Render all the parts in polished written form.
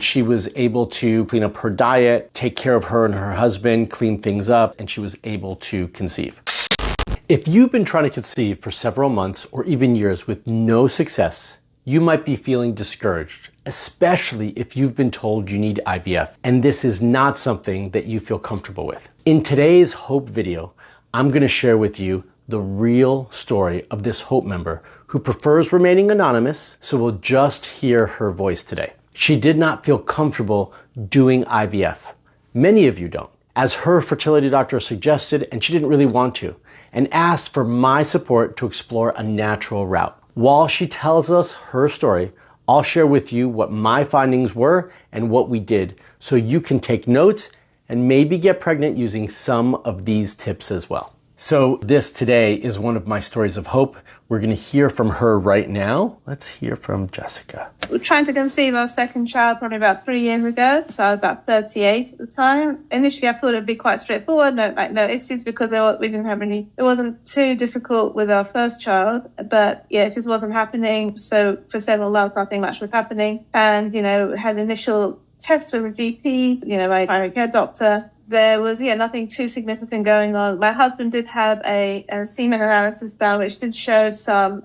She was able to clean up her diet, take care of her and her husband, clean things up, and she was able to conceive. If you've been trying to conceive for several months or even years with no success, you might be feeling discouraged, especially if you've been told you need IVF and this is not something that you feel comfortable with. In today's Hope video, I'm going to share with you the real story of this Hope member who prefers remaining anonymous, so we'll just hear her voice today. She did not feel comfortable doing IVF. Many of you don't, as her fertility doctor suggested, and she didn't really want to, and asked for my support to explore a natural route. While she tells us her story, I'll share with you what my findings were and what we did, so you can take notes and maybe get pregnant using some of these tips as well. So this today is one of my stories of hope. We're going to hear from her right now. Let's hear from Jessica. We were trying to conceive our second child probably about 3 years ago. So I was about 38 at the time. Initially, I thought it'd be quite straightforward, no issues, because we didn't have any. It wasn't too difficult with our first child, but yeah, it just wasn't happening. So for several months, nothing much was happening. And, had initial tests with a GP, my primary care doctor. There was, nothing too significant going on. My husband did have a semen analysis done, which did show some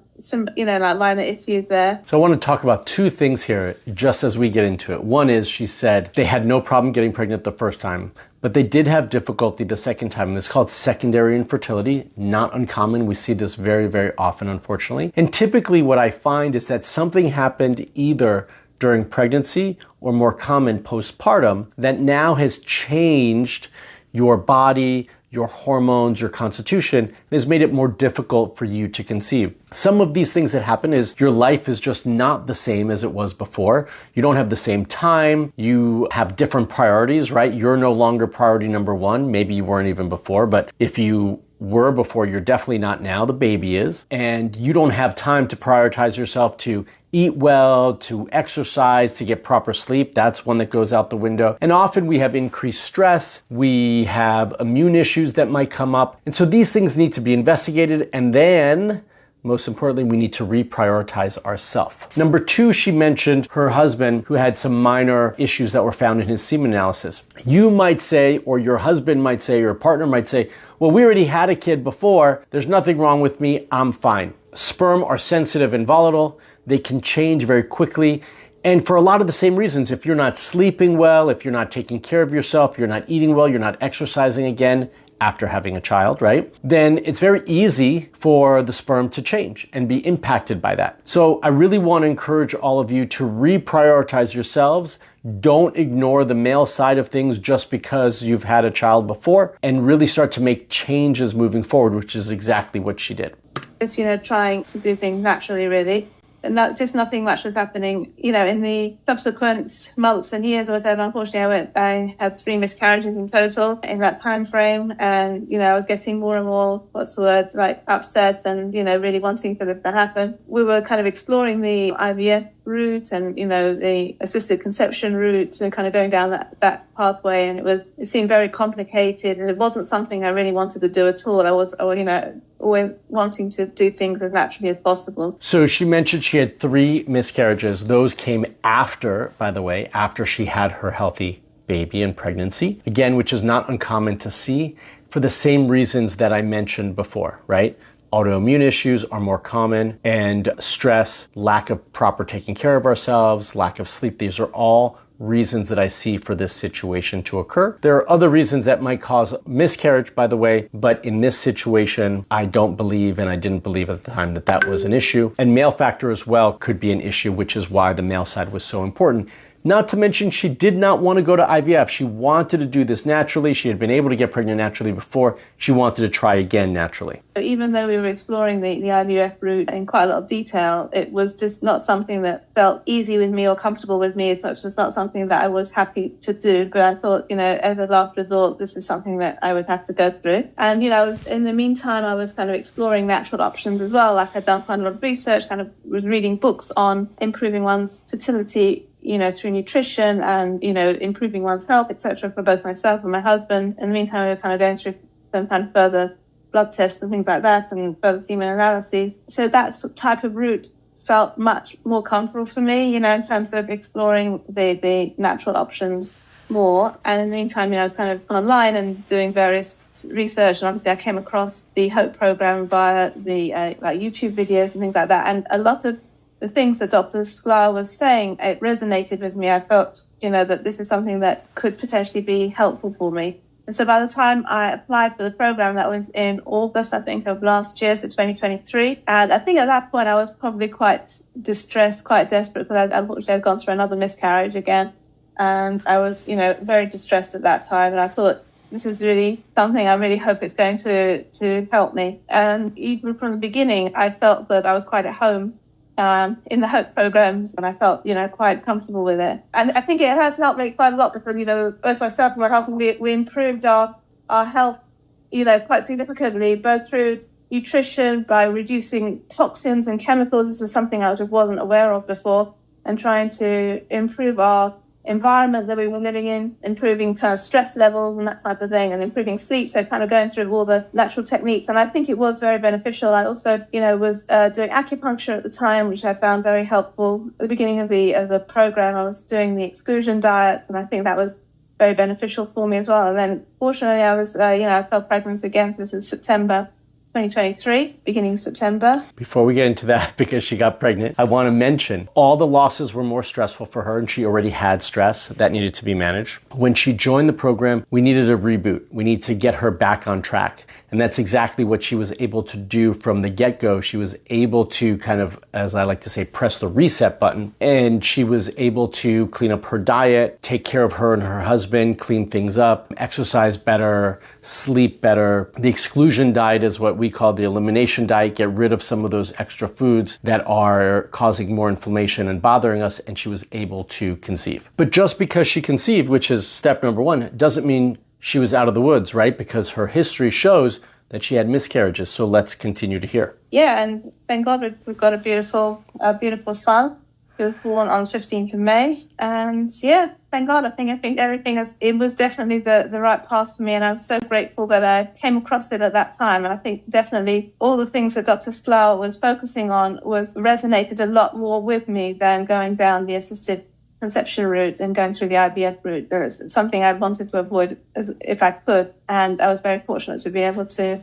minor issues there. So I want to talk about two things here, just as we get into it. One is, she said they had no problem getting pregnant the first time, but they did have difficulty the second time. And it's called secondary infertility. Not uncommon. We see this very, very often, unfortunately. And typically what I find is that something happened either during pregnancy or more common postpartum that now has changed your body, your hormones, your constitution, and has made it more difficult for you to conceive. Some of these things that happen is your life is just not the same as it was before. You don't have the same time. You have different priorities, right? You're no longer priority number one. Maybe you weren't even before, but if you were before, you're definitely not now. The baby is. And you don't have time to prioritize yourself to eat well, to exercise, to get proper sleep. That's one that goes out the window. And often we have increased stress. We have immune issues that might come up. And so these things need to be investigated. And then, most importantly, we need to reprioritize ourselves. Number two, she mentioned her husband who had some minor issues that were found in his semen analysis. You might say, or your husband might say, or your partner might say, well, we already had a kid before. There's nothing wrong with me. I'm fine. Sperm are sensitive and volatile. They can change very quickly. And for a lot of the same reasons, if you're not sleeping well, if you're not taking care of yourself, you're not eating well, you're not exercising again after having a child, right? Then it's very easy for the sperm to change and be impacted by that. So I really want to encourage all of you to reprioritize yourselves. Don't ignore the male side of things just because you've had a child before, and really start to make changes moving forward, which is exactly what she did. Just, trying to do things naturally, really. And just nothing much was happening. In the subsequent months and years or whatever, unfortunately, I had 3 miscarriages in total in that time frame. And, I was getting more and more, upset and, really wanting for this to happen. We were kind of exploring the IVF route and, the assisted conception route and kind of going down that pathway. And it seemed very complicated, and it wasn't something I really wanted to do at all. I was, always wanting to do things as naturally as possible. So she mentioned she had 3 miscarriages. Those came after, by the way, after she had her healthy baby and pregnancy. Again, which is not uncommon to see for the same reasons that I mentioned before, right? Autoimmune issues are more common, and stress, lack of proper taking care of ourselves, lack of sleep. These are all reasons that I see for this situation to occur. There are other reasons that might cause miscarriage, by the way, but in this situation, I don't believe, and I didn't believe at the time, that that was an issue. And male factor as well could be an issue, which is why the male side was so important. Not to mention, she did not want to go to IVF. She wanted to do this naturally. She had been able to get pregnant naturally before. She wanted to try again naturally. Even though we were exploring the IVF route in quite a lot of detail, it was just not something that felt easy with me or comfortable with me. It's just not something that I was happy to do. But I thought, as a last resort, this is something that I would have to go through. And, in the meantime, I was kind of exploring natural options as well. Like, I'd done quite a lot of research, kind of was reading books on improving one's fertility, through nutrition and, improving one's health, etc., for both myself and my husband. In the meantime, we were kind of going through some kind of further blood tests and things like that, and further semen analyses. So that type of route felt much more comfortable for me, in terms of exploring the natural options more. And in the meantime, I was kind of online and doing various research, and obviously I came across the HOPE program via the like YouTube videos and things like that. And a lot of the things that Dr. Sklar was saying, it resonated with me. I felt, that this is something that could potentially be helpful for me. And so by the time I applied for the program, that was in August, I think, of last year, so 2023. And I think at that point I was probably quite distressed, quite desperate, because unfortunately I'd gone through another miscarriage again. And I was, very distressed at that time. And I thought, this is really something I really hope it's going to help me. And even from the beginning, I felt that I was quite at home in the HOPE programs, and I felt, quite comfortable with it. And I think it has helped me quite a lot because, both myself and my husband, we improved our health, quite significantly, both through nutrition, by reducing toxins and chemicals. This was something I just wasn't aware of before, and trying to improve our environment that we were living in, improving kind of stress levels and that type of thing, and improving sleep. So kind of going through all the natural techniques. And I think it was very beneficial. I also, was doing acupuncture at the time, which I found very helpful. At the beginning of the program, I was doing the exclusion diet, and I think that was very beneficial for me as well. And then fortunately I was, I fell pregnant again. This is September 2023, beginning of September. Before we get into that, because she got pregnant, I want to mention all the losses were more stressful for her, and she already had stress that needed to be managed. When she joined the program, we needed a reboot. We need to get her back on track. And that's exactly what she was able to do from the get-go. She was able to kind of, as I like to say, press the reset button. And she was able to clean up her diet, take care of her and her husband, clean things up, exercise better, sleep better. The exclusion diet is what we call the elimination diet. Get rid of some of those extra foods that are causing more inflammation and bothering us. And she was able to conceive. But just because she conceived, which is step number one, doesn't mean she was out of the woods, right? Because her history shows that she had miscarriages. So let's continue to hear. Yeah, and thank God we've got a beautiful son. He was born on 15th of May. And yeah, thank God. I think everything it was definitely the right path for me. And I'm so grateful that I came across it at that time. And I think definitely all the things that Dr. Sklar was focusing on resonated a lot more with me than going down the assisted conception route and going through the IVF route. There's something I wanted to avoid if I could, and I was very fortunate to be able to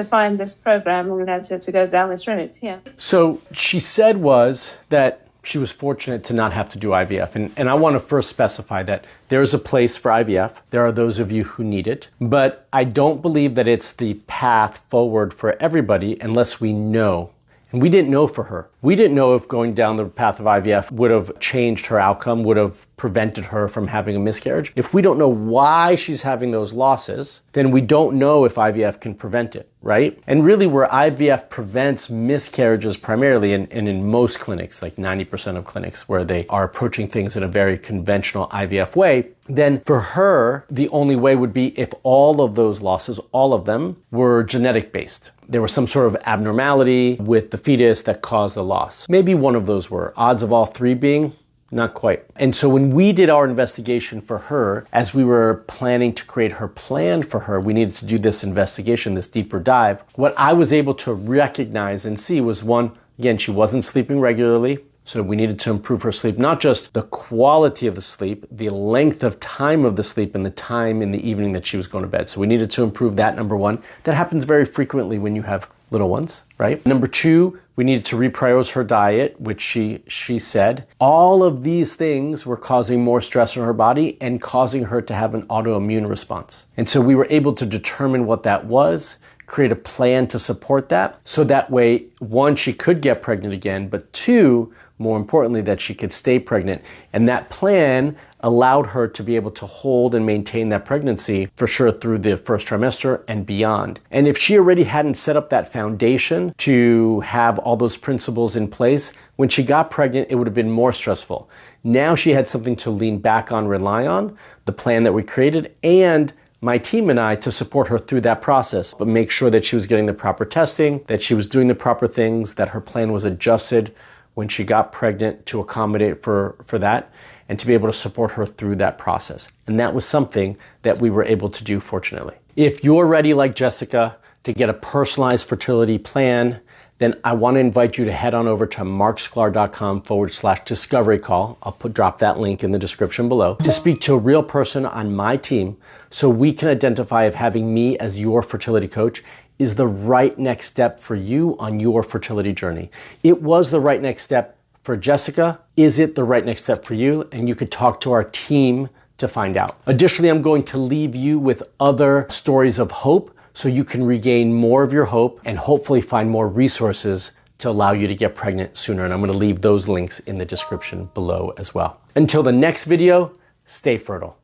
find this program and to go down this route. Yeah. So she said was that she was fortunate to not have to do IVF, and I want to first specify that there is a place for IVF. There are those of you who need it, but I don't believe that it's the path forward for everybody unless we know. And we didn't know for her. We didn't know if going down the path of IVF would have changed her outcome, would have prevented her from having a miscarriage. If we don't know why she's having those losses, then we don't know if IVF can prevent it, right? And really where IVF prevents miscarriages primarily, and in most clinics, like 90% of clinics where they are approaching things in a very conventional IVF way, then for her, the only way would be if all of those losses, all of them, were genetic based. There was some sort of abnormality with the fetus that caused the loss. Maybe one of those were. Odds of all three being, not quite. And so when we did our investigation for her, as we were planning to create her plan for her, we needed to do this investigation, this deeper dive. What I was able to recognize and see was one, again, she wasn't sleeping regularly. So we needed to improve her sleep, not just the quality of the sleep, the length of time of the sleep and the time in the evening that she was going to bed. So we needed to improve that, number one. That happens very frequently when you have little ones, right? Number two, we needed to reprioritize her diet, which she said. All of these things were causing more stress on her body and causing her to have an autoimmune response. And so we were able to determine what that was, create a plan to support that. So that way, one, she could get pregnant again, but two, more importantly, that she could stay pregnant. And that plan allowed her to be able to hold and maintain that pregnancy for sure through the first trimester and beyond. And if she already hadn't set up that foundation to have all those principles in place, when she got pregnant, it would have been more stressful. Now she had something to lean back on, rely on, the plan that we created, and my team and I to support her through that process, but make sure that she was getting the proper testing, that she was doing the proper things, that her plan was adjusted when she got pregnant to accommodate for that, and to be able to support her through that process. And that was something that we were able to do, fortunately. If you're ready, like Jessica, to get a personalized fertility plan then I want to invite you to head on over to marksklar.com/discovery call. I'll drop that link in the description below to speak to a real person on my team so we can identify if having me as your fertility coach is the right next step for you on your fertility journey. It was the right next step for Jessica. Is it the right next step for you? And you could talk to our team to find out. Additionally, I'm going to leave you with other stories of hope so you can regain more of your hope and hopefully find more resources to allow you to get pregnant sooner. And I'm going to leave those links in the description below as well. Until the next video, stay fertile.